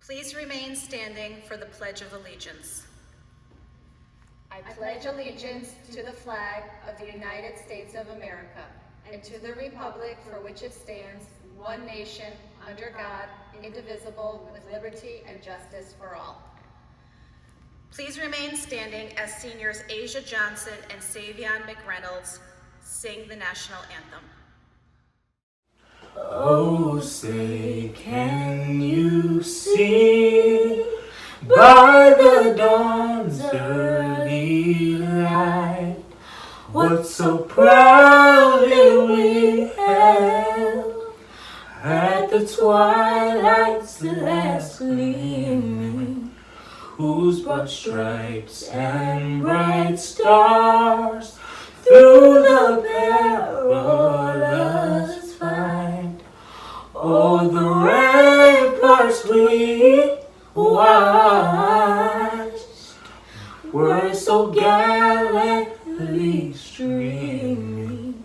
Please remain standing for the Pledge of Allegiance. I pledge allegiance to the flag of the United States of America and to the republic for which it stands, one nation, under God, indivisible, with liberty and justice for all. Please remain standing as seniors Asia Johnson and Savion McReynolds sing the national anthem. Oh, say, can you see by the dawn's early light what so proudly we hailed at the twilight's last gleaming, whose broad stripes and bright stars through the perilous fight o'er the ramparts we watched were so gallantly streaming,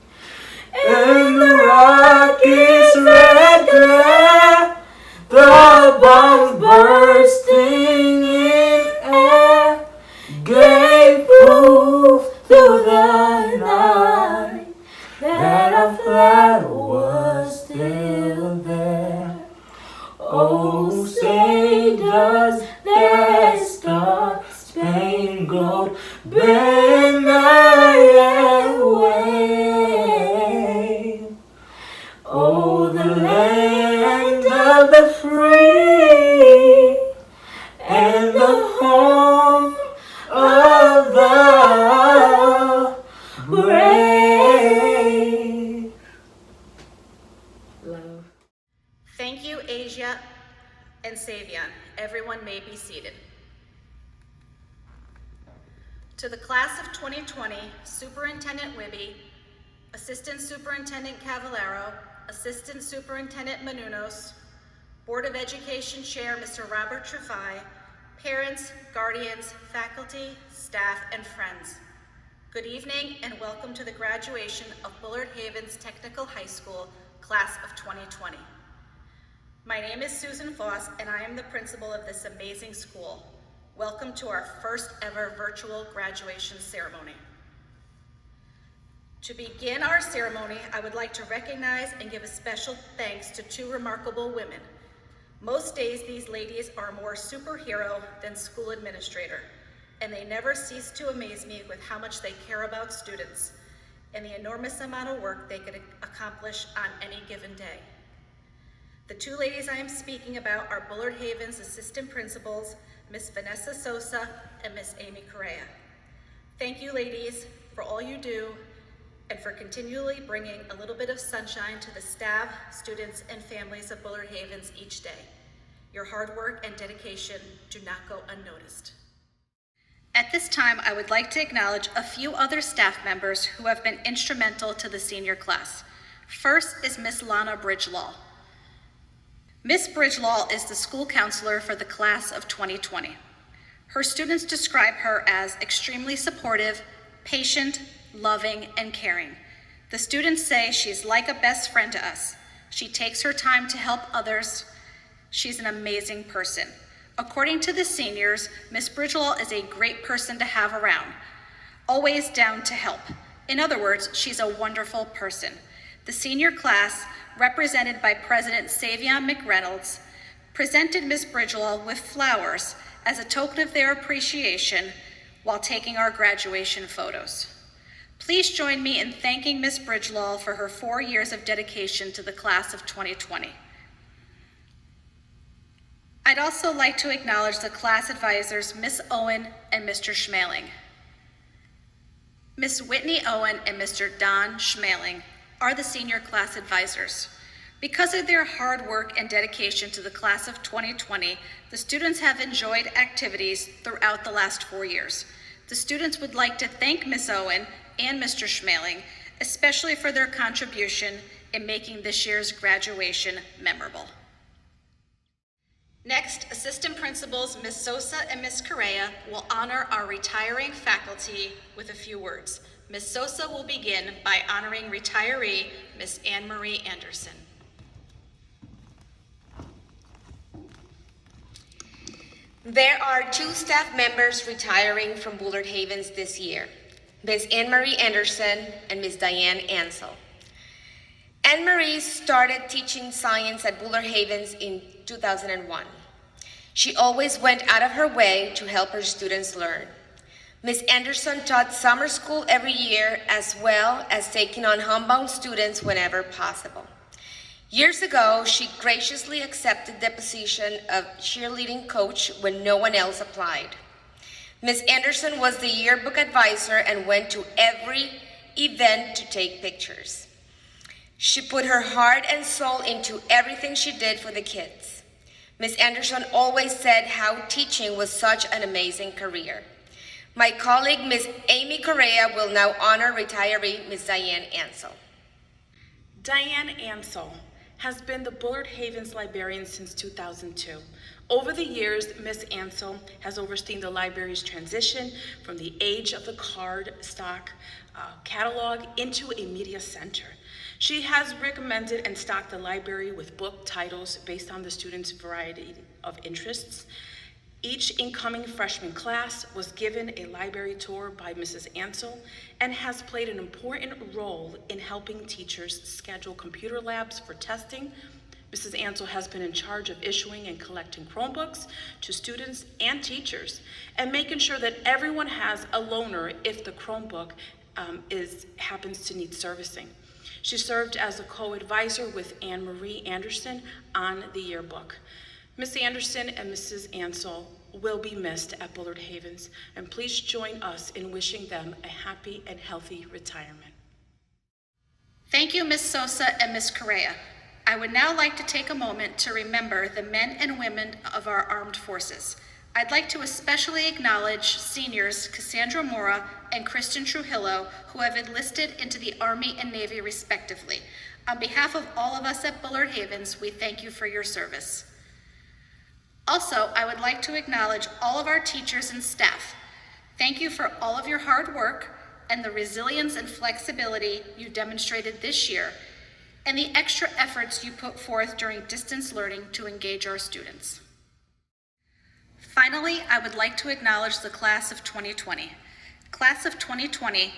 and the rocket's red glare, the bombs bursting in air, gave proof through the night that our flag was still there. Oh, say does that star-spangled banner yet wave? Oh, the land of the free and the home of the brave. Love. Thank you, Asia and Savion. Everyone may be seated. To the class of 2020, Superintendent Wibby, Assistant Superintendent Cavallaro, Assistant Superintendent Manunos, Board of Education Chair Mr. Robert Trufai, parents, guardians, faculty, staff, and friends. Good evening and welcome to the graduation of Bullard-Havens Technical High School, class of 2020. My name is Susan Foss and I am the principal of this amazing school. Welcome to our first ever virtual graduation ceremony. To begin our ceremony, I would like to recognize and give a special thanks to two remarkable women. Most days these ladies are more superhero than school administrator, and they never cease to amaze me with how much they care about students and the enormous amount of work they could accomplish on any given day. The two ladies I am speaking about are Bullard-Havens assistant principals, Miss Vanessa Sosa and Miss Amy Correa. Thank you, ladies, for all you do and for continually bringing a little bit of sunshine to the staff, students, and families of Bullard-Havens each day. Your hard work and dedication do not go unnoticed. At this time, I would like to acknowledge a few other staff members who have been instrumental to the senior class. First is Miss Lana Bridgelaw. Miss Bridgelaw is the school counselor for the class of 2020. Her students describe her as extremely supportive, patient, loving, and caring. The students say she's like a best friend to us. She takes her time to help others. She's an amazing person. According to the seniors, Miss Bridgelaw is a great person to have around, always down to help. In other words, she's a wonderful person. The senior class, represented by President Savion McReynolds, presented Miss Bridgelaw with flowers as a token of their appreciation while taking our graduation photos. Please join me in thanking Miss Bridgelaw for her 4 years of dedication to the class of 2020. I'd also like to acknowledge the class advisors, Miss Owen and Mr. Schmaling. Miss Whitney Owen and Mr. Don Schmaling are the senior class advisors. Because of their hard work and dedication to the class of 2020, the students have enjoyed activities throughout the last 4 years. The students would like to thank Miss Owen and Mr. Schmaling, especially for their contribution in making this year's graduation memorable. Next, Assistant Principals Ms. Sosa and Ms. Correa will honor our retiring faculty with a few words. Ms. Sosa will begin by honoring retiree Ms. Anne Marie Anderson. There are 2 staff members retiring from Bullard-Havens this year, Ms. Anne Marie Anderson and Ms. Diane Ansel. Anne Marie started teaching science at Bullard-Havens in 2001. She always went out of her way to help her students learn. Ms. Anderson taught summer school every year, as well as taking on homebound students whenever possible. Years ago, she graciously accepted the position of cheerleading coach when no one else applied. Ms. Anderson was the yearbook advisor and went to every event to take pictures. She put her heart and soul into everything she did for the kids. Ms. Anderson always said how teaching was such an amazing career. My colleague, Ms. Amy Correa, will now honor retiree Ms. Diane Ansel. Diane Ansel has been the Bullard-Havens librarian since 2002. Over the years, Ms. Ansel has overseen the library's transition from the age of the card stock catalog into a media center. She has recommended and stocked the library with book titles based on the students' variety of interests. Each incoming freshman class was given a library tour by Mrs. Ansel and has played an important role in helping teachers schedule computer labs for testing. Mrs. Ansel has been in charge of issuing and collecting Chromebooks to students and teachers and making sure that everyone has a loaner if the Chromebook happens to need servicing. She served as a co-advisor with Anne Marie Anderson on the yearbook. Ms. Anderson and Mrs. Ansel will be missed at Bullard-Havens, and please join us in wishing them a happy and healthy retirement. Thank you, Ms. Sosa and Ms. Correa. I would now like to take a moment to remember the men and women of our armed forces. I'd like to especially acknowledge seniors Cassandra Mora and Kristen Trujillo, who have enlisted into the Army and Navy respectively. On behalf of all of us at Bullard-Havens, we thank you for your service. Also, I would like to acknowledge all of our teachers and staff. Thank you for all of your hard work and the resilience and flexibility you demonstrated this year, and the extra efforts you put forth during distance learning to engage our students. Finally, I would like to acknowledge the class of 2020. Class of 2020,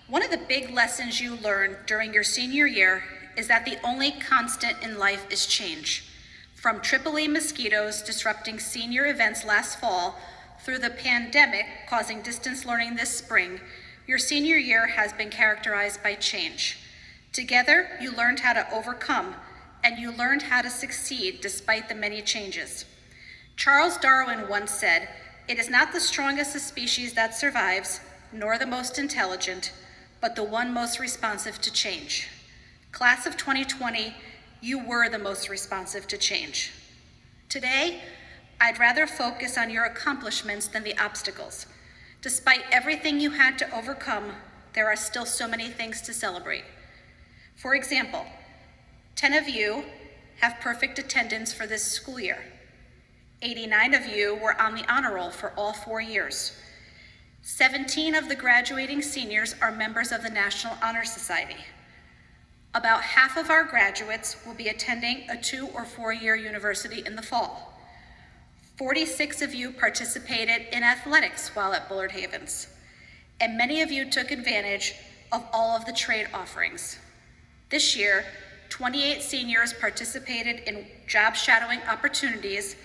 one of the big lessons you learned during your senior year is that the only constant in life is change. From Tripoli mosquitoes disrupting senior events last fall, through the pandemic causing distance learning this spring, your senior year has been characterized by change. Together, you learned how to overcome, and you learned how to succeed despite the many changes. Charles Darwin once said, "It is not the strongest of species that survives, nor the most intelligent, but the one most responsive to change." Class of 2020, you were the most responsive to change. Today, I'd rather focus on your accomplishments than the obstacles. Despite everything you had to overcome, there are still so many things to celebrate. For example, 10 of you have perfect attendance for this school year. 89 of you were on the honor roll for all 4 years. 17 of the graduating seniors are members of the National Honor Society. About half of our graduates will be attending a 2 or 4 year university in the fall. 46 of you participated in athletics while at Bullard-Havens, and many of you took advantage of all of the trade offerings. This year, 28 seniors participated in job shadowing opportunities,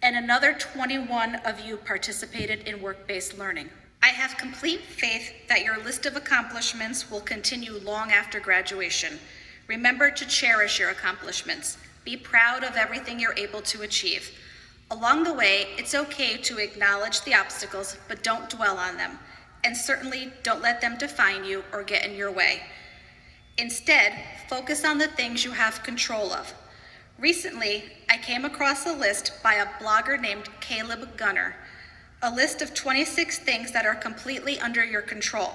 and another 21 of you participated in work-based learning. I have complete faith that your list of accomplishments will continue long after graduation. Remember to cherish your accomplishments. Be proud of everything you're able to achieve. Along the way, it's okay to acknowledge the obstacles, but don't dwell on them. And certainly don't let them define you or get in your way. Instead, focus on the things you have control of. Recently, I came across a list by a blogger named Caleb Gunner, a list of 26 things that are completely under your control.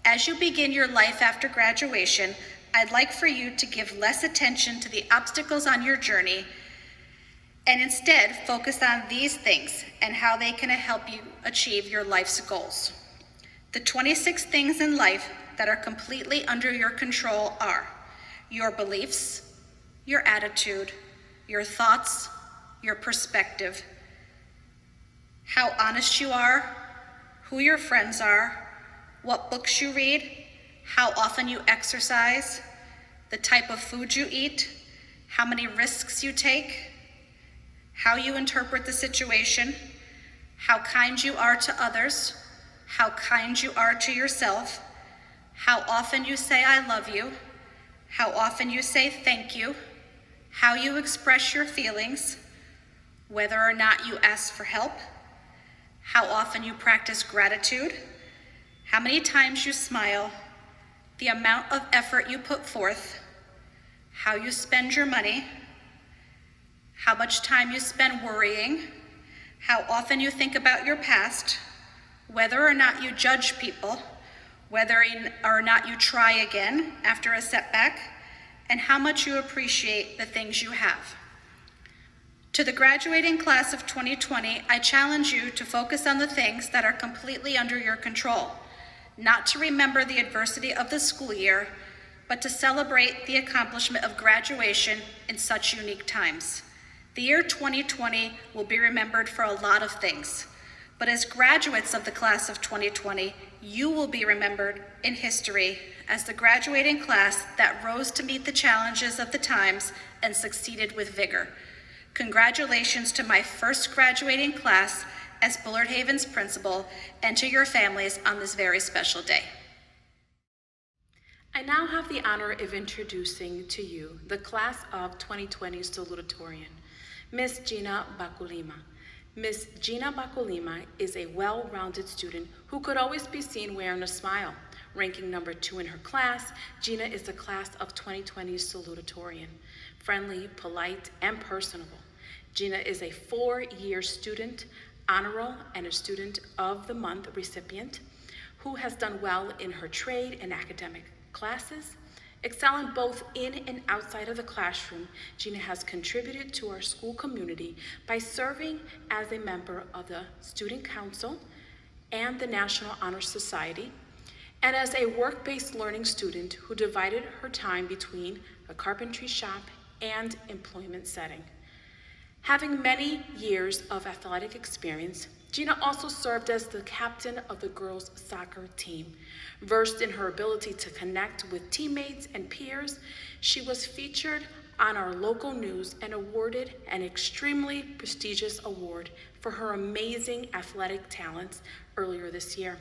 As you begin your life after graduation, I'd like for you to give less attention to the obstacles on your journey and instead focus on these things and how they can help you achieve your life's goals. The 26 things in life that are completely under your control are your beliefs, your attitude, your thoughts, your perspective, how honest you are, who your friends are, what books you read, how often you exercise, the type of food you eat, how many risks you take, how you interpret the situation, how kind you are to others, how kind you are to yourself, how often you say I love you, how often you say thank you, how you express your feelings, whether or not you ask for help, how often you practice gratitude, how many times you smile, the amount of effort you put forth, how you spend your money, how much time you spend worrying, how often you think about your past, whether or not you judge people, whether or not you try again after a setback, and how much you appreciate the things you have. To the graduating class of 2020, I challenge you to focus on the things that are completely under your control, not to remember the adversity of the school year, but to celebrate the accomplishment of graduation in such unique times. The year 2020 will be remembered for a lot of things, but as graduates of the class of 2020, you will be remembered in history as the graduating class that rose to meet the challenges of the times and succeeded with vigor. Congratulations to my first graduating class as Bullard-Havens principal and to your families on this very special day. I now have the honor of introducing to you the class of 2020 salutatorian, Ms. Gina Bakulima. Ms. Gina Bakulima is a well-rounded student who could always be seen wearing a smile. Ranking number 2 in her class, Gina is the class of 2020 salutatorian, friendly, polite, and personable. Gina is a 4-year student, honor roll, and a student of the month recipient who has done well in her trade and academic classes. Excelling both in and outside of the classroom, Gina has contributed to our school community by serving as a member of the Student Council and the National Honor Society, and as a work-based learning student who divided her time between a carpentry shop and employment setting. Having many years of athletic experience, Gina also served as the captain of the girls' soccer team. Versed in her ability to connect with teammates and peers, she was featured on our local news and awarded an extremely prestigious award for her amazing athletic talents earlier this year.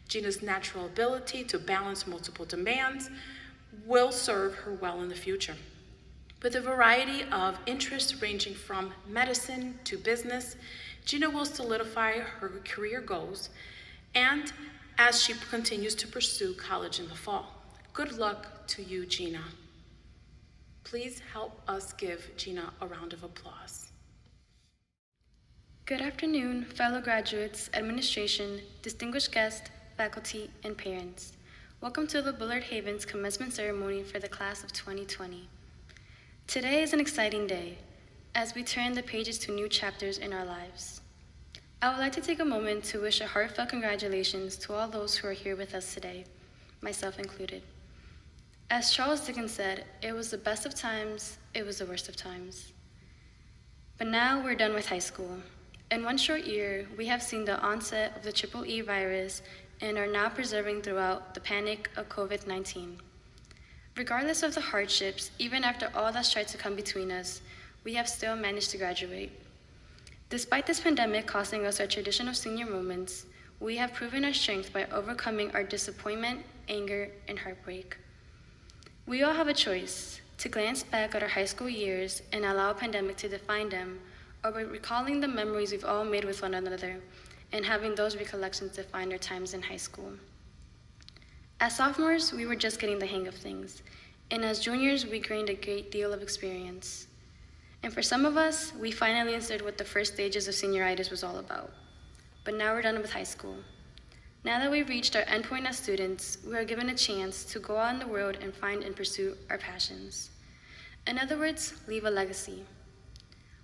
Gina's natural ability to balance multiple demands will serve her well in the future. With a variety of interests ranging from medicine to business, Gina will solidify her career goals and as she continues to pursue college in the fall. Good luck to you, Gina. Please help us give Gina a round of applause. Good afternoon, fellow graduates, administration, distinguished guests, faculty, and parents. Welcome to the Bullard-Havens commencement ceremony for the class of 2020. Today is an exciting day as we turn the pages to new chapters in our lives. I would like to take a moment to wish a heartfelt congratulations to all those who are here with us today, myself included. As Charles Dickens said, it was the best of times, it was the worst of times. But now we're done with high school. In one short year, we have seen the onset of the EEE virus and are now persevering throughout the panic of COVID-19. Regardless of the hardships, even after all that's tried to come between us, we have still managed to graduate. Despite this pandemic costing us our traditional senior moments, we have proven our strength by overcoming our disappointment, anger, and heartbreak. We all have a choice to glance back at our high school years and allow a pandemic to define them, or by recalling the memories we've all made with one another and having those recollections define our times in high school. As sophomores, we were just getting the hang of things, and as juniors, we gained a great deal of experience. And for some of us, we finally understood what the first stages of senioritis was all about. But now we're done with high school. Now that we've reached our endpoint as students, we are given a chance to go out in the world and find and pursue our passions. In other words, leave a legacy.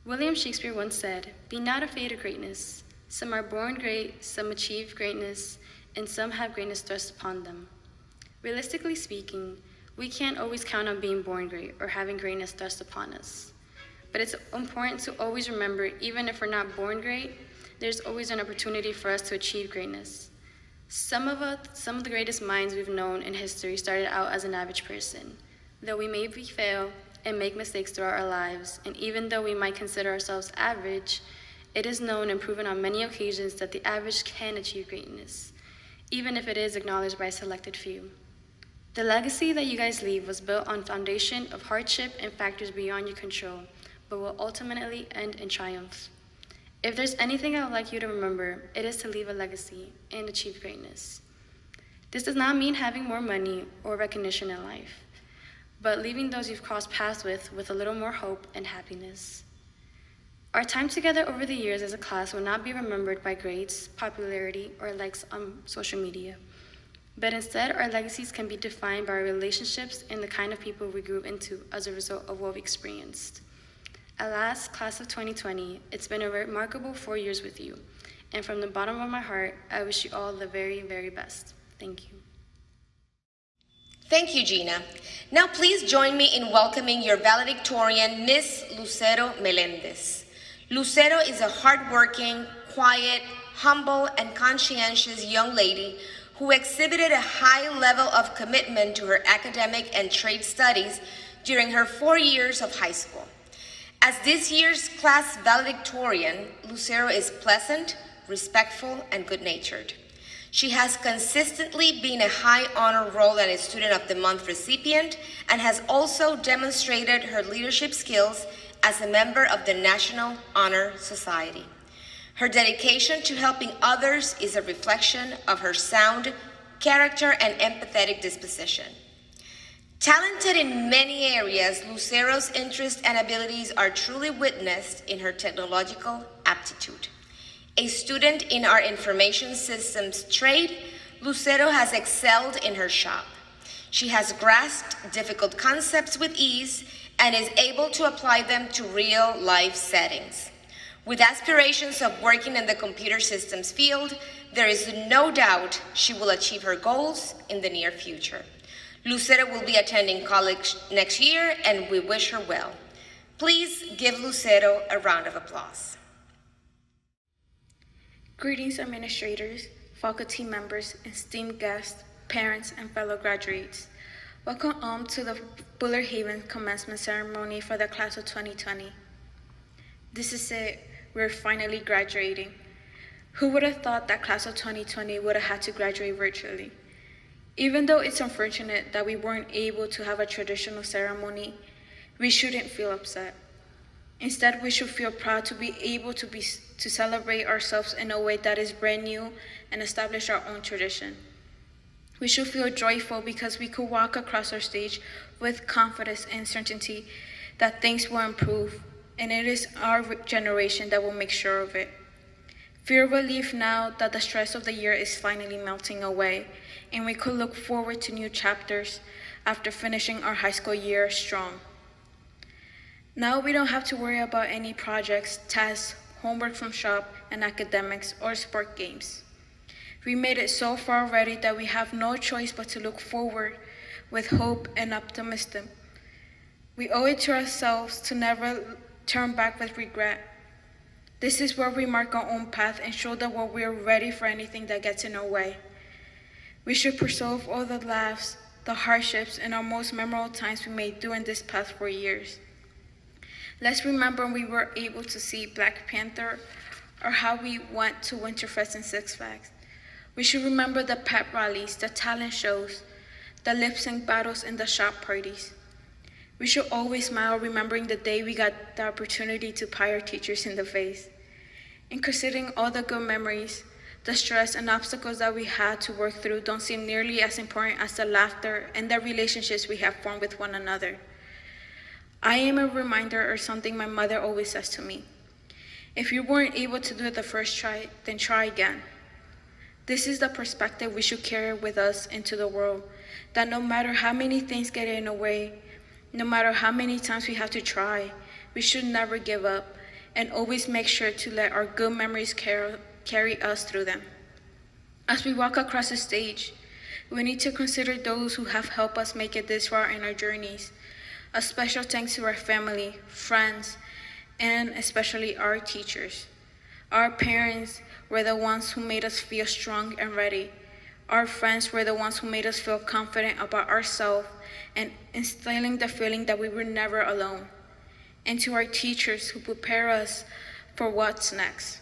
William Shakespeare once said, "Be not afraid of greatness. Some are born great, some achieve greatness, and some have greatness thrust upon them." Realistically speaking, we can't always count on being born great or having greatness thrust upon us. But it's important to always remember, even if we're not born great, there's always an opportunity for us to achieve greatness. Some of the greatest minds we've known in history started out as an average person. Though we maybe fail and make mistakes throughout our lives, and even though we might consider ourselves average, it is known and proven on many occasions that the average can achieve greatness, even if it is acknowledged by a selected few. The legacy that you guys leave was built on foundation of hardship and factors beyond your control, but will ultimately end in triumph. If there's anything I would like you to remember, it is to leave a legacy and achieve greatness. This does not mean having more money or recognition in life, but leaving those you've crossed paths with a little more hope and happiness. Our time together over the years as a class will not be remembered by grades, popularity, or likes on social media, but instead our legacies can be defined by our relationships and the kind of people we grew into as a result of what we experienced. Alas, class of 2020, it's been a remarkable 4 years with you, and from the bottom of my heart, I wish you all the very, very best. Thank you. Thank you, Gina. Now please join me in welcoming your valedictorian, Miss Lucero Melendez. Lucero is a hardworking, quiet, humble, and conscientious young lady who exhibited a high level of commitment to her academic and trade studies during her 4 years of high school. As this year's class valedictorian, Lucero is pleasant, respectful, and good-natured. She has consistently been a high honor roll and a Student of the Month recipient and has also demonstrated her leadership skills as a member of the National Honor Society. Her dedication to helping others is a reflection of her sound character and empathetic disposition. Talented in many areas, Lucero's interests and abilities are truly witnessed in her technological aptitude. A student in our information systems trade, Lucero has excelled in her shop. She has grasped difficult concepts with ease and is able to apply them to real-life settings. With aspirations of working in the computer systems field, there is no doubt she will achieve her goals in the near future. Lucero will be attending college next year, and we wish her well. Please give Lucero a round of applause. Greetings, administrators, faculty members, esteemed guests, parents, and fellow graduates. Welcome to the Bullard-Havens commencement ceremony for the class of 2020. This is it. We're finally graduating. Who would have thought that class of 2020 would have had to graduate virtually? Even though it's unfortunate that we weren't able to have a traditional ceremony, we shouldn't feel upset. Instead, we should feel proud to be able to celebrate ourselves in a way that is brand new and establish our own tradition. We should feel joyful because we could walk across our stage with confidence and certainty that things will improve, and it is our generation that will make sure of it. Feel relief now that the stress of the year is finally melting away, and we could look forward to new chapters after finishing our high school year strong. Now we don't have to worry about any projects, tests, homework from shop, and academics, or sport games. We made it so far already that we have no choice but to look forward with hope and optimism. We owe it to ourselves to never turn back with regret. This is where we mark our own path and show that we are ready for anything that gets in our way. We should preserve all the laughs, the hardships, and our most memorable times we made during this past 4 years. Let's remember when we were able to see Black Panther, or how we went to Winterfest and Six Flags. We should remember the pep rallies, the talent shows, the lip sync battles, and the shop parties. We should always smile remembering the day we got the opportunity to pie our teachers in the face. And considering all the good memories, the stress and obstacles that we had to work through don't seem nearly as important as the laughter and the relationships we have formed with one another. I am a reminder, or something my mother always says to me: if you weren't able to do it the first try, then try again. This is the perspective we should carry with us into the world, that no matter how many things get in the way, no matter how many times we have to try, we should never give up and always make sure to let our good memories carry us through them. As we walk across the stage, we need to consider those who have helped us make it this far in our journeys. A special thanks to our family, friends, and especially our teachers. Our parents were the ones who made us feel strong and ready. Our friends were the ones who made us feel confident about ourselves and instilling the feeling that we were never alone. And to our teachers who prepare us for what's next.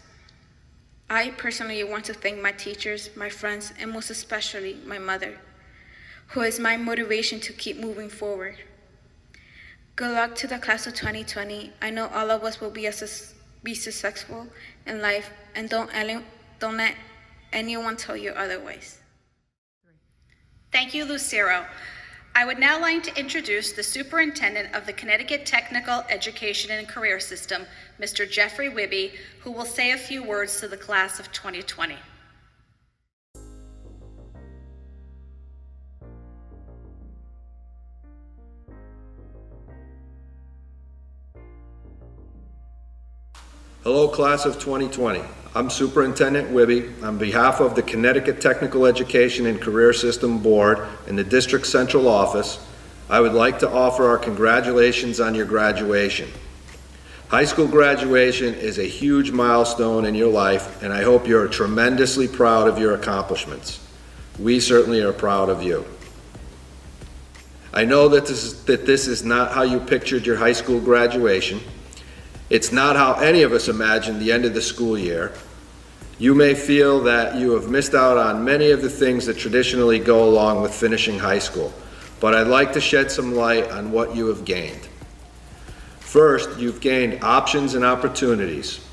I personally want to thank my teachers, my friends, and most especially my mother, who is my motivation to keep moving forward. Good luck to the class of 2020. I know all of us will be successful in life, and don't let anyone tell you otherwise. Thank you, Lucero. I would now like to introduce the Superintendent of the Connecticut Technical Education and Career System, Mr. Jeffrey Wibby, who will say a few words to the class of 2020. Hello, class of 2020. I'm Superintendent Wibby. On behalf of the Connecticut Technical Education and Career System Board and the District Central Office, I would like to offer our congratulations on your graduation. High school graduation is a huge milestone in your life, and I hope you're tremendously proud of your accomplishments. We certainly are proud of you. I know that this is not how you pictured your high school graduation. It's not how any of us imagined the end of the school year. You may feel that you have missed out on many of the things that traditionally go along with finishing high school, but I'd like to shed some light on what you have gained. First, you've gained options and opportunities.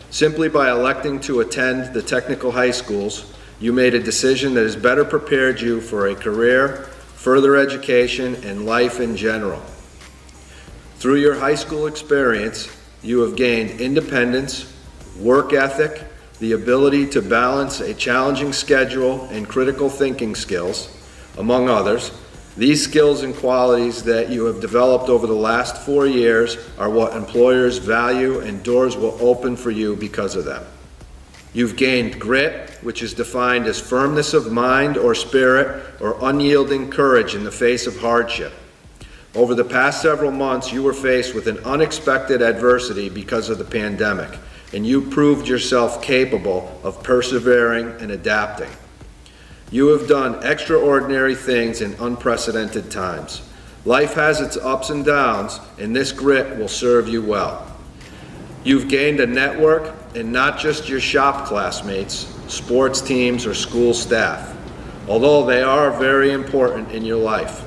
Simply by electing to attend the technical high schools, you made a decision that has better prepared you for a career, further education, and life in general. Through your high school experience, you have gained independence, work ethic, the ability to balance a challenging schedule, and critical thinking skills, among others. These skills and qualities that you have developed over the last 4 years are what employers value, and doors will open for you because of them. You've gained grit, which is defined as firmness of mind or spirit or unyielding courage in the face of hardship. Over the past several months, you were faced with an unexpected adversity because of the pandemic, and you proved yourself capable of persevering and adapting. You have done extraordinary things in unprecedented times. Life has its ups and downs, and this grit will serve you well. You've gained a network, and not just your shop classmates, sports teams, or school staff, although they are very important in your life.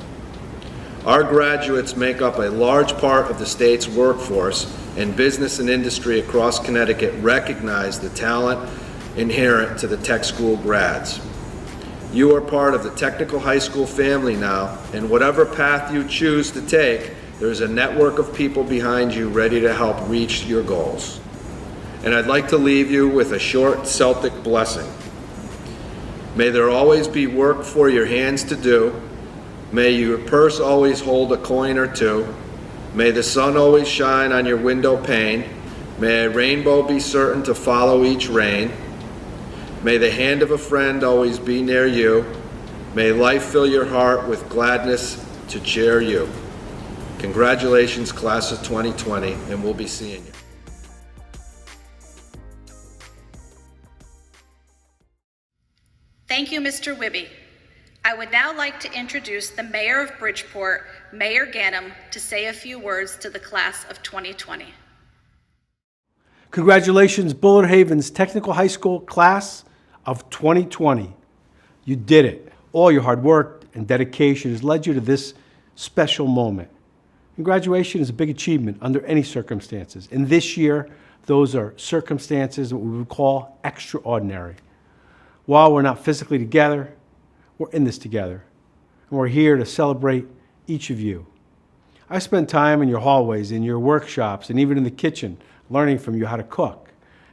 Our graduates make up a large part of the state's workforce, and business and industry across Connecticut recognize the talent inherent to the tech school grads. You are part of the technical high school family now, and whatever path you choose to take, there's a network of people behind you ready to help reach your goals. and I'd like to leave you with a short Celtic blessing. May there always be work for your hands to do. May your purse always hold a coin or two. May the sun always shine on your window pane. May a rainbow be certain to follow each rain. May the hand of a friend always be near you. May life fill your heart with gladness to cheer you. Congratulations, class of 2020, and we'll be seeing you. Thank you, Mr. Wibby. I would now like to introduce the Mayor of Bridgeport, Mayor Ganem, to say a few words to the class of 2020. Congratulations, Bullard-Havens Technical High School class of 2020. You did it. All your hard work and dedication has led you to this special moment. And graduation is a big achievement under any circumstances. And this year, those are circumstances that we would call extraordinary. While we're not physically together, we're in this together. And we're here to celebrate each of you. I spent time in your hallways, in your workshops, and even in the kitchen, learning from you how to cook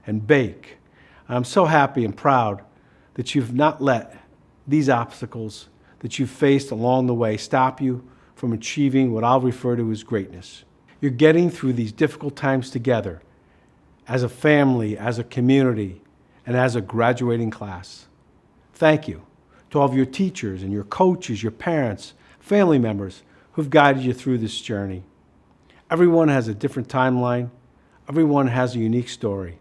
and bake. I'm so happy and proud that you've not let these obstacles that you've faced along the way stop you from achieving what I'll refer to as greatness. You're getting through these difficult times together as a family, as a community, and as a graduating class. Thank you to all of your teachers and your coaches, your parents, family members who've guided you through this journey. Everyone has a different timeline. Everyone has a unique story.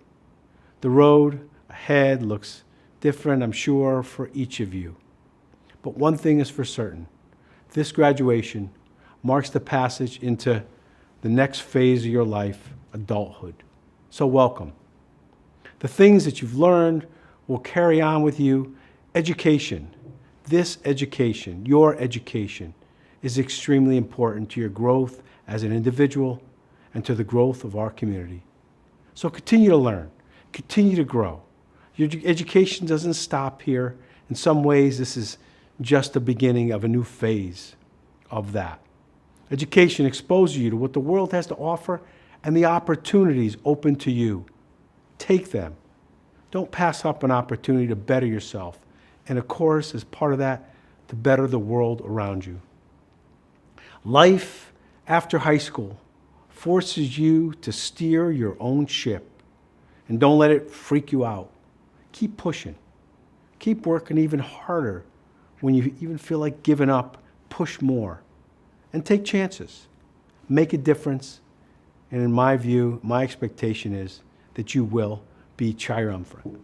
The road ahead looks different, I'm sure, for each of you. But one thing is for certain. This graduation marks the passage into the next phase of your life, adulthood. So welcome. The things that you've learned will carry on with you. Education, this education, your education, is extremely important to your growth as an individual and to the growth of our community. So continue to learn, continue to grow. Your education doesn't stop here. In some ways, this is just the beginning of a new phase of that. Education exposes you to what the world has to offer and the opportunities open to you. Take them. Don't pass up an opportunity to better yourself. And of course, as part of that, to better the world around you. Life after high school forces you to steer your own ship. And don't let it freak you out. Keep pushing. Keep working even harder. When you even feel like giving up, push more. And take chances. Make a difference. And in my view, my expectation is that you will be triumphant.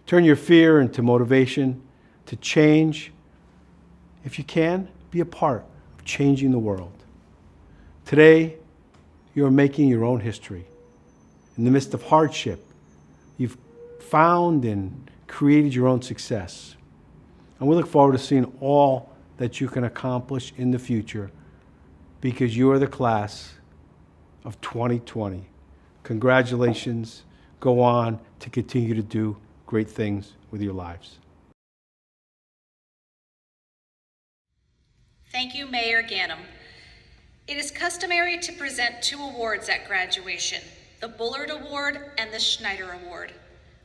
Turn your fear into motivation to change. If you can, be a part of changing the world. Today, you are making your own history. In the midst of hardship, you've found and created your own success. And we look forward to seeing all that you can accomplish in the future because you are the class of 2020. Congratulations. Go on to continue to do great things with your lives. Thank you, Mayor Ganem. It is customary to present 2 awards at graduation, the Bullard Award and the Schneider Award.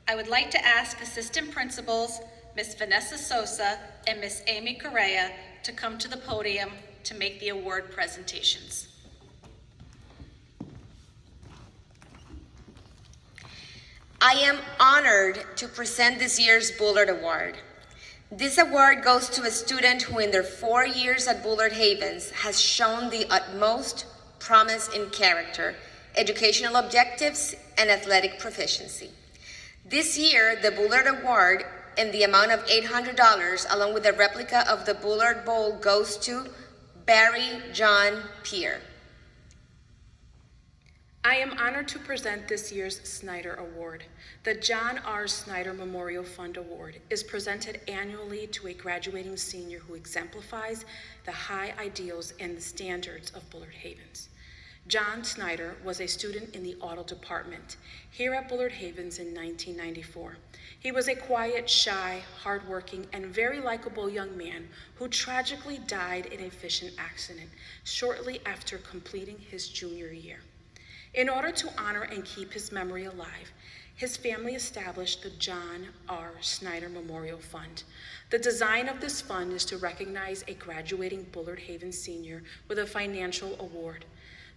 I would like to ask Assistant Principals, Ms. Vanessa Sosa and Ms. Amy Correa, to come to the podium to make the award presentations. I am honored to present this year's Bullard Award. This award goes to a student who in their 4 years at Bullard-Havens has shown the utmost promise in character, educational objectives, and athletic proficiency. This year, the Bullard Award in the amount of $800, along with a replica of the Bullard Bowl, goes to Barry John Peer. I am honored to present this year's Snyder Award. The John R. Snyder Memorial Fund Award is presented annually to a graduating senior who exemplifies the high ideals and the standards of Bullard-Havens. John Snyder was a student in the auto department here at Bullard-Havens in 1994. He was a quiet, shy, hardworking, and very likable young man who tragically died in a fishing accident shortly after completing his junior year. In order to honor and keep his memory alive, his family established the John R. Snyder Memorial Fund. The design of this fund is to recognize a graduating Bullard-Havens senior with a financial award.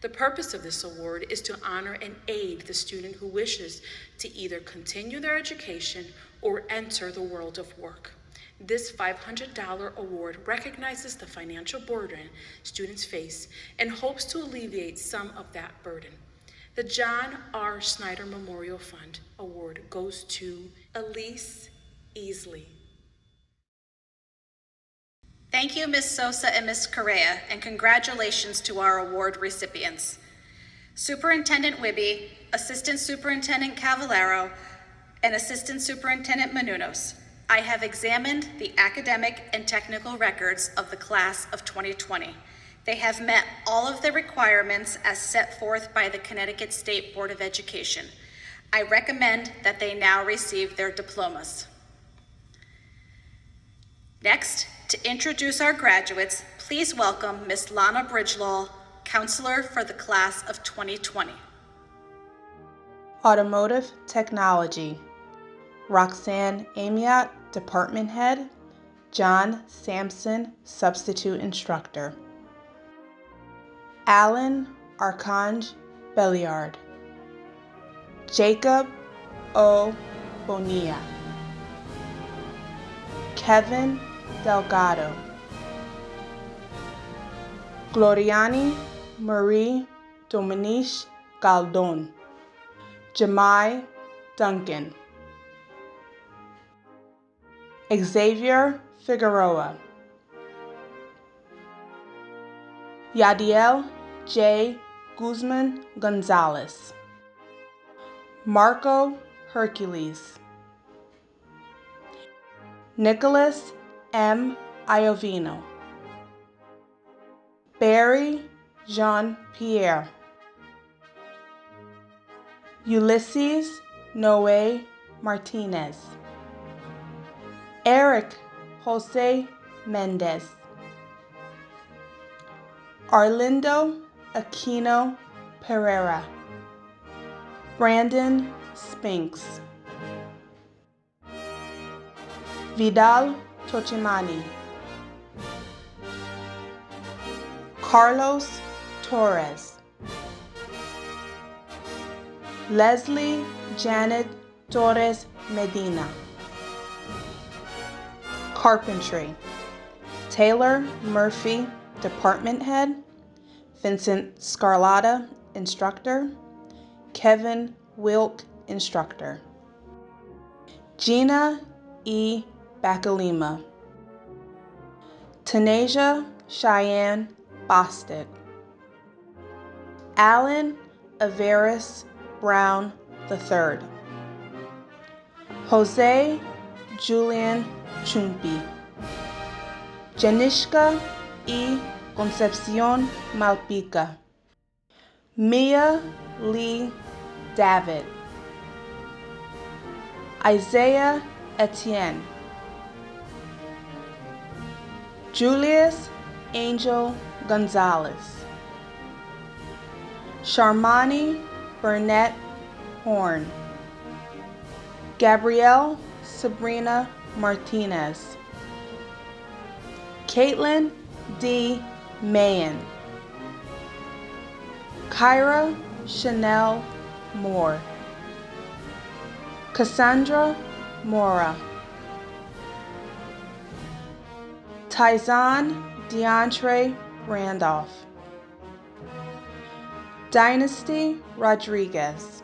The purpose of this award is to honor and aid the student who wishes to either continue their education or enter the world of work. This $500 award recognizes the financial burden students face and hopes to alleviate some of that burden. The John R. Snyder Memorial Fund Award goes to Elise Easley. Thank you, Ms. Sosa and Ms. Correa, and congratulations to our award recipients. Superintendent Wibby, Assistant Superintendent Cavallaro, and Assistant Superintendent Menounos, I have examined the academic and technical records of the class of 2020. They have met all of the requirements as set forth by the Connecticut State Board of Education. I recommend that they now receive their diplomas. Next, to introduce our graduates, please welcome Ms. Lana Bridgelaw, counselor for the class of 2020. Automotive Technology, Roxanne Amiot, Department Head, John Sampson, Substitute Instructor. Alan Archange Belliard, Jacob O. Bonilla, Kevin Delgado, Gloriani Marie Dominique Galdon, Jamai Duncan, Xavier Figueroa, Yadiel J. Guzman Gonzalez, Marco Hercules, Nicholas M. Iovino, Barry Jean-Pierre, Ulysses Noe Martinez, Eric Jose Mendez, Arlindo Aquino Pereira, Brandon Spinks, Vidal Tochimani, Carlos Torres, Leslie Janet Torres Medina, Carpentry, Taylor Murphy, Department Head, Vincent Scarlata, Instructor, Kevin Wilk, Instructor. Gina E. Bacalima, Tanasia Cheyenne Bostic, Alan Averis Brown III, Jose Julian Chumpi, Janishka E. Concepcion Malpica, Mia Lee David, Isaiah Etienne, Julius Angel Gonzalez, Sharmani Burnett Horn, Gabrielle Sabrina Martinez, Caitlin D. Mayen, Kyra Chanel Moore, Cassandra Mora, Tyzon DeAndre Randolph, Dynasty Rodriguez,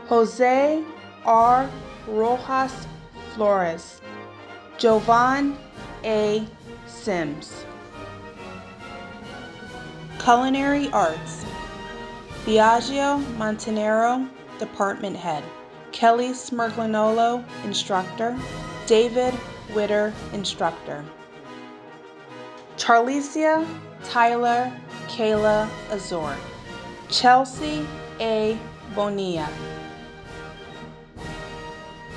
Jose R. Rojas Flores, Jovan A. Sims. Culinary Arts, Biagio Montanero, Department Head, Kelly Smirglinolo, Instructor, David Witter, Instructor. Charlicia Tyler Kayla Azor, Chelsea A. Bonilla,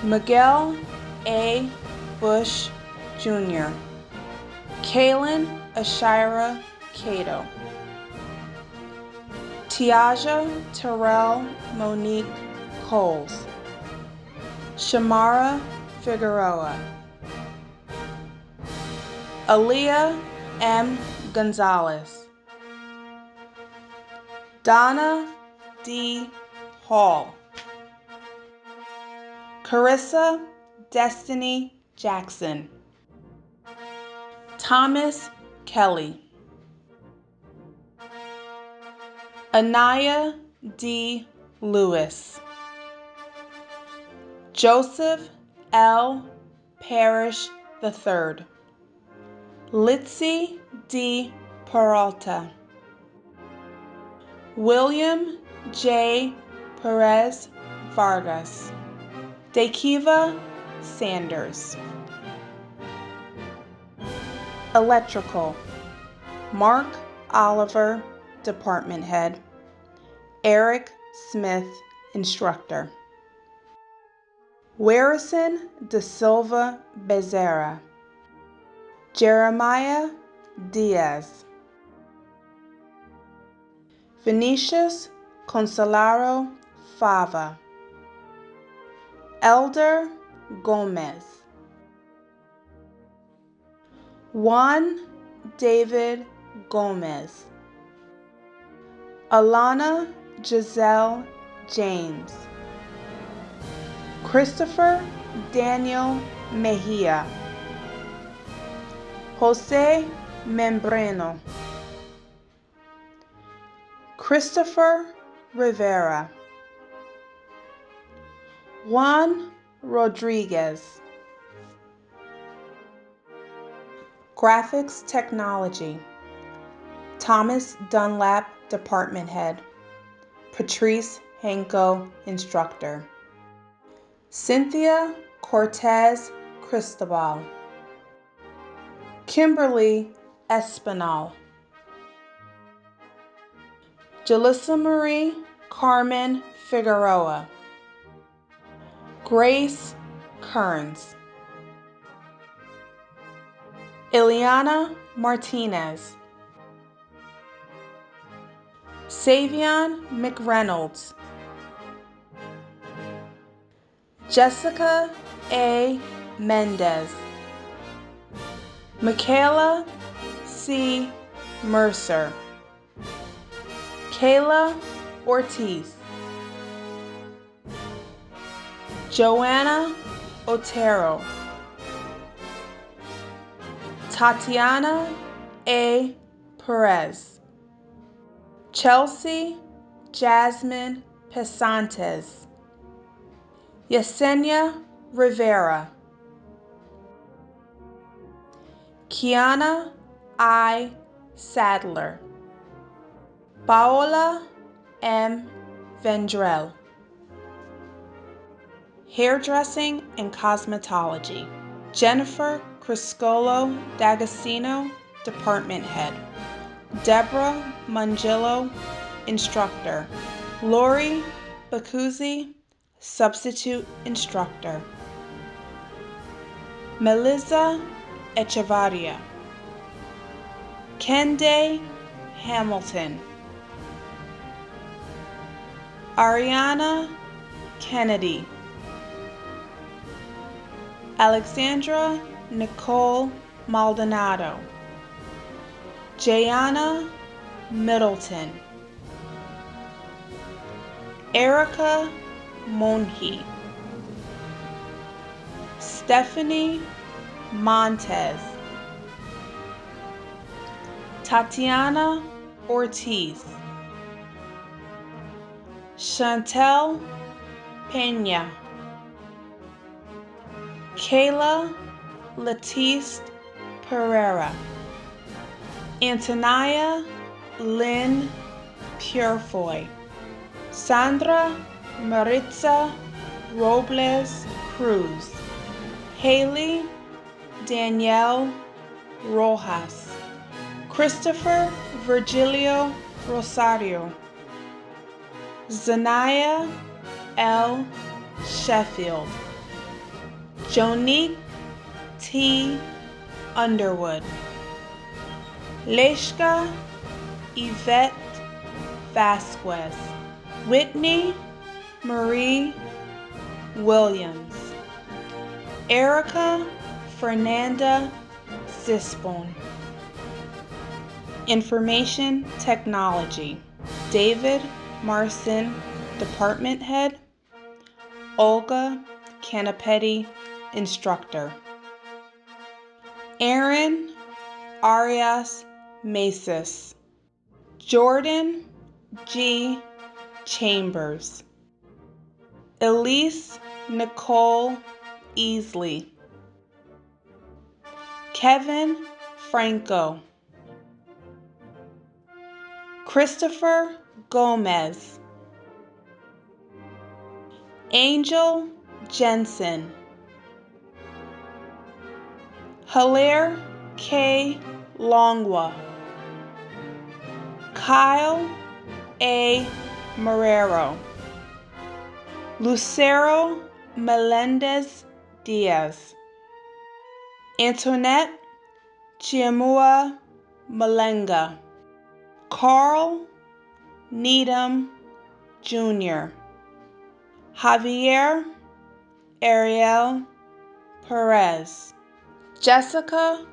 Miguel A. Bush Jr., Kaylin Ashira Cato, Tiaja Terrell Monique Coles, Shamara Figueroa, Aaliyah M. Gonzalez, Donna D. Hall, Carissa Destiny Jackson, Thomas Kelly, Anaya D. Lewis, Joseph L. Parrish III, Litzy D. Peralta, William J. Perez Vargas, Dakiva Sanders. Electrical, Mark Oliver, Department Head, Eric Smith, Instructor. Warrison De Silva Bezerra, Jeremiah Diaz, Vinicius Consolaro Fava, Elder Gomez, Juan David Gomez, Alana Giselle James, Christopher Daniel Mejia, Jose Membreno, Christopher Rivera, Juan Rodriguez. Graphics Technology, Thomas Dunlap, Department Head, Patrice Henko, Instructor. Cynthia Cortez Cristobal, Kimberly Espinal, Jalissa Marie Carmen Figueroa, Grace Kearns, Ileana Martinez, Savion McReynolds, Jessica A. Mendez, Michaela C. Mercer, Kayla Ortiz, Joanna Otero, Tatiana A. Perez, Chelsea Jasmine Pesantes, Yesenia Rivera, Kiana I. Sadler, Paola M. Vendrell. Hairdressing and Cosmetology, Jennifer Criscolo D'Agostino, Department Head, Deborah Mangillo, Instructor, Lori Bacuzzi, Substitute Instructor, Melissa Echevarria, Kende Hamilton, Ariana Kennedy, Alexandra Nicole Maldonado, Jayana Middleton, Erica Monhi, Stephanie Montez, Tatiana Ortiz, Chantel Pena, Kayla Latiste Pereira, Antonia Lynn Purefoy, Sandra Maritza Robles Cruz, Haley Danielle Rojas, Christopher Virgilio Rosario, Zanaya L. Sheffield, Jonique T. Underwood, Leshka Yvette Vasquez, Whitney Marie Williams, Erica Fernanda Zispone. Information Technology, David Marson, Department Head, Olga Canapetti, Instructor. Aaron Arias Macis, Jordan G. Chambers, Elise Nicole Easley, Kevin Franco, Christopher Gomez, Angel Jensen, Hilaire K. Longwa, Kyle A. Marrero, Lucero Melendez Diaz, Antoinette Chiamua Malenga, Carl Needham Jr., Javier Ariel Perez, Jessica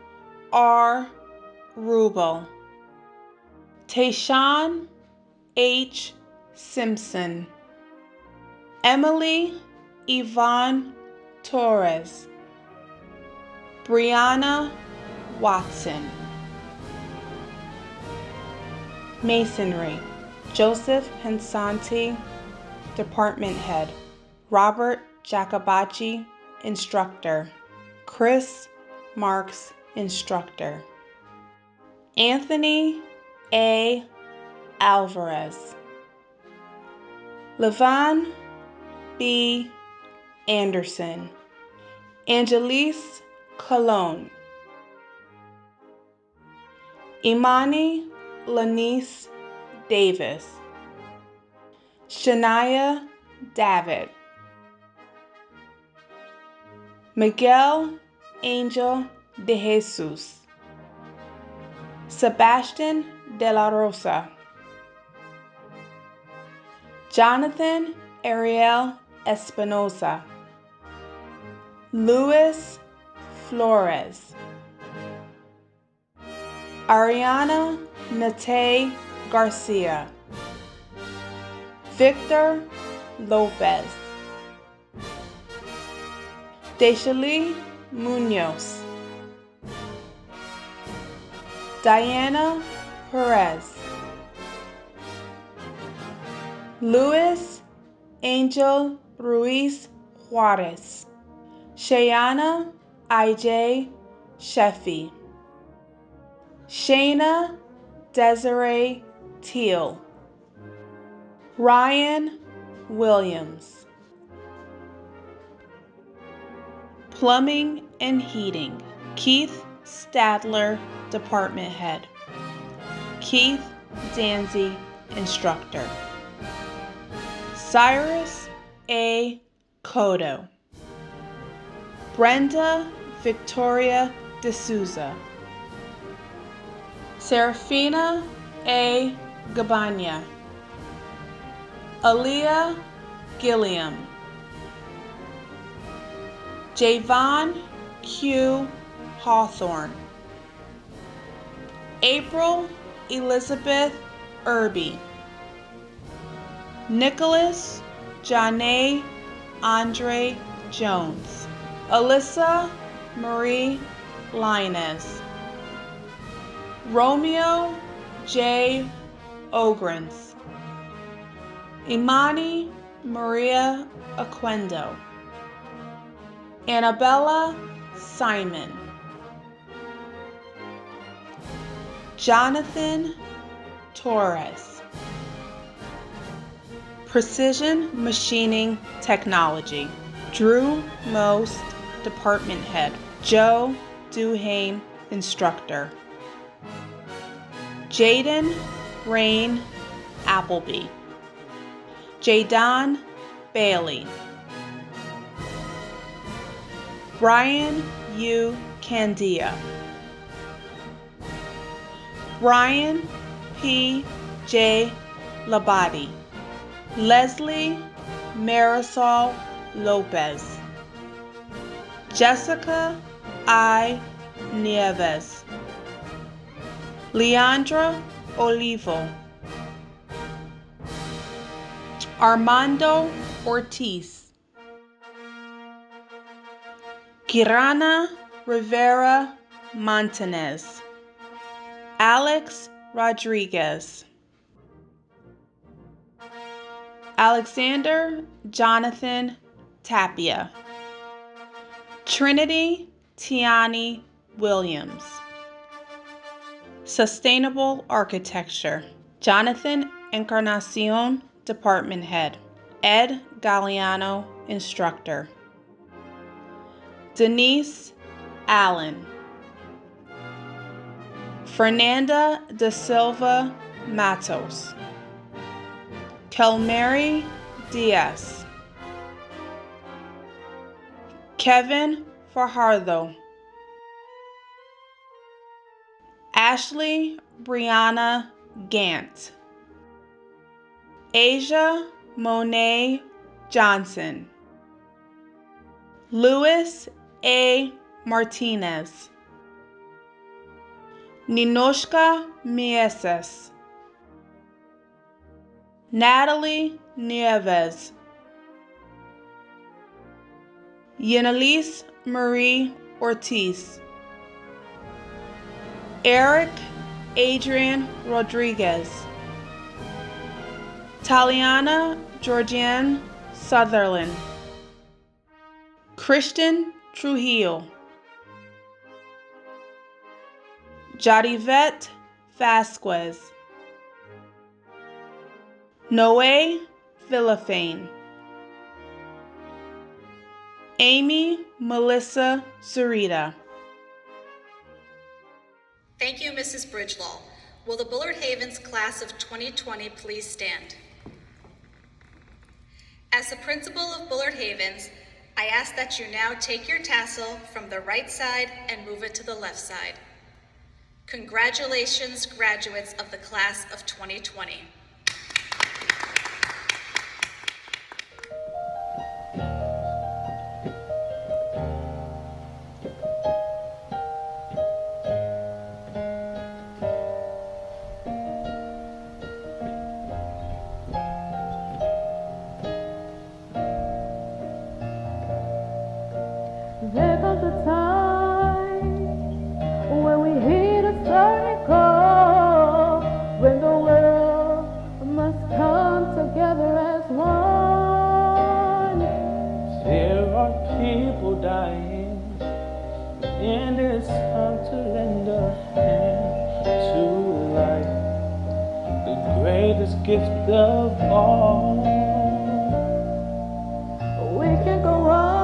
R. Rubel, Tayshawn H. Simpson, Emily Yvonne Torres, Brianna Watson. Masonry, Joseph Pensanti, Department Head, Robert Jacobacci, Instructor, Chris Marks, Instructor, Anthony A. Alvarez, Levon B. Anderson, Angelise Colon, Imani Lanice Davis, Shania David, Miguel Angel de Jesus, Sebastian de la Rosa, Jonathan Ariel Espinosa, Luis Flores, Ariana Nate Garcia, Victor Lopez, Deshalee Munoz, Diana Perez, Luis Angel Ruiz Juarez, Shayana I.J. Sheffy, Shayna Desiree Teal, Ryan Williams. Plumbing and Heating, Keith Stadler, Department Head, Keith Danzy, Instructor, Cyrus A. Cotto, Brenda Victoria D'Souza, Serafina A. Gabanya, Aaliyah Gilliam, Javon Q. Hawthorne, April Elizabeth Irby, Nicholas Janae Andre Jones, Alyssa Marie Linus, Romeo J. Ogrins, Imani Maria Aquendo, Annabella Simon, Jonathan Torres. Precision Machining Technology, Drew Most, Department Head, Joe Duhane, Instructor, Jaden Rain Appleby, Jadon Bailey, Brian U. Candia, Brian P. J. Labate. Leslie Marisol Lopez. Jessica I. Nieves. Leandra Olivo. Armando Ortiz. Kirana Rivera Montanez. Alex Rodriguez. Alexander Jonathan Tapia. Trinity Tiani Williams. Sustainable Architecture. Jonathan Encarnacion, Department Head. Ed Galliano, Instructor. Denise Allen. Fernanda da Silva Matos. Kelmary Diaz. Kevin Fajardo. Ashley Brianna Gant. Asia Monet Johnson. Louis A. Martinez. Ninoshka Mieses. Natalie Nieves. Yenalise Marie Ortiz. Eric Adrian Rodriguez. Taliana Georgianne Sutherland. Christian Trujillo. Jadivet Vasquez. Noe Villafane. Amy Melissa Zurita. Thank you, Mrs. Bridgelaw. Will the Bullard-Havens class of 2020 please stand? As the principal of Bullard-Havens, I ask that you now take your tassel from the right side and move it to the left side. Congratulations, graduates of the class of 2020. There comes a time when we hit a turning call, when the world must come together as one. There are people dying, and it's time to lend a hand to life, the greatest gift of all. We can go on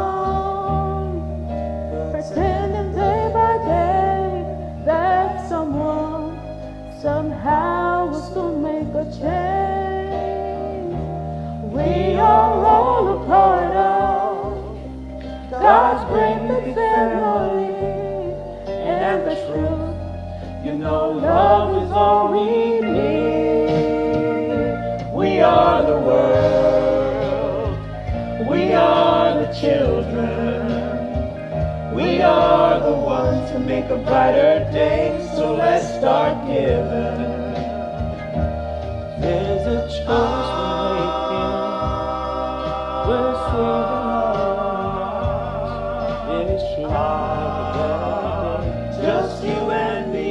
pretending day by day that someone somehow will soon make a change. We are all a part of God's great big family, and the truth, you know, love is all we need. We are the world, we are the children, we are the ones to make a brighter day, so let's start giving. There's a choice we're making, we're saving our lives. It's true, Just you and me.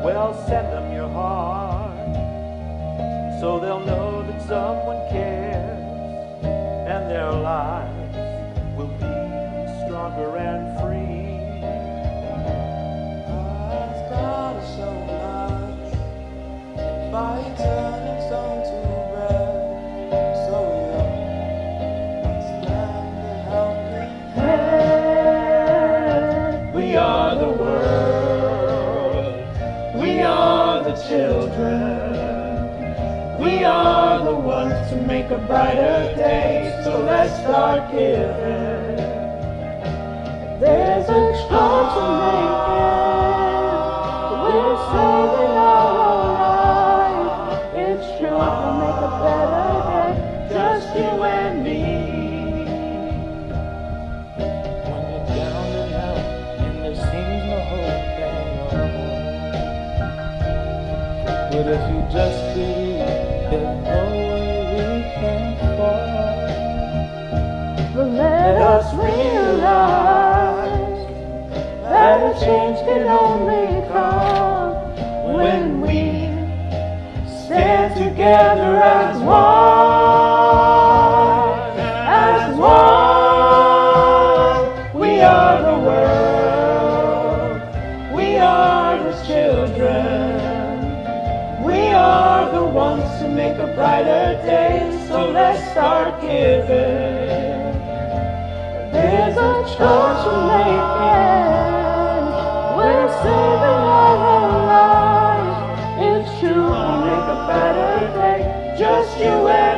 well, send them your heart, so they'll know that someone cares, and their lives will be stronger and free. God's got us so much by turning stone to bread, so it's time to help me. We are the world, we are the children, we are the ones to make a brighter day, so let's start giving. There's a choice to make. But if you just believe, there's no way we can fall. But let us realize that a change can only come when we stand together as one. As one, we are the world. We are the children. We are the ones to make a brighter day. So let's start giving. There's a choice we're making. We're saving our lives. It's true, we'll make a better day. Just you and